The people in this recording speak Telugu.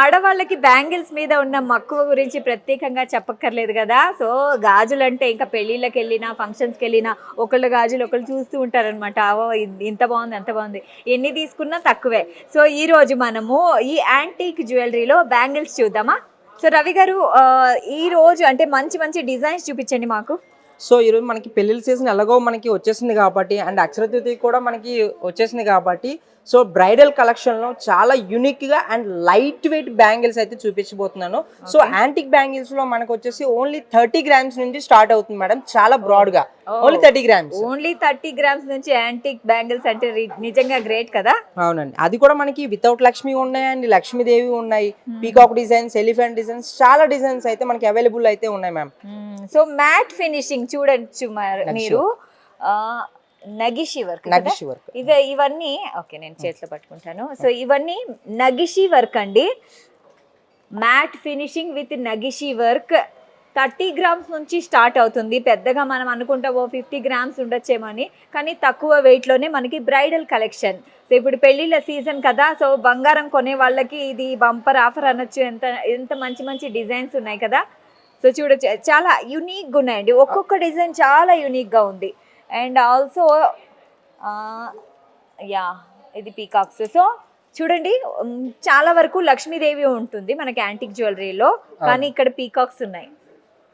ఆడవాళ్ళకి బ్యాంగిల్స్ మీద ఉన్న మక్కువ గురించి ప్రత్యేకంగా చెప్పక్కర్లేదు కదా. సో గాజులంటే ఇంకా పెళ్ళిళ్ళకి వెళ్ళినా ఫంక్షన్స్కి వెళ్ళినా ఒకళ్ళు గాజులు ఒకళ్ళు చూస్తూ ఉంటారనమాట. అవో ఇంత బాగుంది అంత బాగుంది, ఎన్ని తీసుకున్నా తక్కువే. సో ఈ రోజు మనము ఈ యాంటీక్ జ్యువెలరీలో బ్యాంగిల్స్ చూద్దామా. సో రవి గారు, ఈ రోజు అంటే మంచి మంచి డిజైన్స్ చూపించండి మాకు. సో ఈరోజు మనకి పెళ్ళిళ్ళ సీజన్ ఎలాగో మనకి వచ్చేసింది కాబట్టి, అండ్ అక్షర తృతీయ కూడా మనకి వచ్చేసింది కాబట్టి, సో బ్రైడల్ కలెక్షన్లో చాలా యూనిక్గా అండ్ లైట్ వెయిట్ బ్యాంగిల్స్ అయితే చూపించబోతున్నాను. సో యాంటిక్ బ్యాంగిల్స్లో మనకు వచ్చేసి ఓన్లీ 30 గ్రామ్స్ నుంచి స్టార్ట్ అవుతుంది మేడం, చాలా బ్రాడ్గా. ఓన్లీ 30 గ్రామ్స్, ఓన్లీ 30 గ్రామ్స్ నుంచి యాంటిక్ బ్యాంగిల్స్ అంటే నిజంగా గ్రేట్ కదా. అవునండి, అది కూడా మనకి వితౌట్ లక్ష్మి ఉన్నాయి అండ్ లక్ష్మీదేవి ఉన్నాయి, పీకాక్ డిజైన్స్, ఎలిఫెంట్ డిజైన్స్, చాలా డిజైన్స్ అయితే మనకి అవైలబుల్ అయితే ఉన్నాయి మ్యామ్. సో మ్యాట్ ఫినిషింగ్ చూడొచ్చు మీరు. నగిషి వర్క్, ఇవన్నీ ఓకే నేను చేతిలో పట్టుకుంటాను. సో ఇవన్నీ నగిషి వర్క్ అండి, మ్యాట్ ఫినిషింగ్ విత్ నగిషి వర్క్. 30 గ్రామ్స్ నుంచి స్టార్ట్ అవుతుంది. పెద్దగా మనం అనుకుంటాం 50 గ్రామ్స్ ఉండొచ్చేమని, కానీ తక్కువ వెయిట్లోనే మనకి బ్రైడల్ కలెక్షన్. సో ఇప్పుడు పెళ్ళిళ్ళ సీజన్ కదా, సో బంగారం కొనే వాళ్ళకి ఇది బంపర్ ఆఫర్ అనొచ్చు. ఎంత ఎంత మంచి మంచి డిజైన్స్ ఉన్నాయి కదా. సో చూడొచ్చు, చాలా యూనిక్గా ఉన్నాయండి, ఒక్కొక్క డిజైన్ చాలా యూనిక్గా ఉంది. అండ్ ఆల్సో యా ఇది పీకాక్స్. సో చూడండి, చాలా వరకు లక్ష్మీదేవి ఉంటుంది మనకి యాంటిక్ జ్యువెలరీలో, కానీ ఇక్కడ పీకాక్స్ ఉన్నాయి.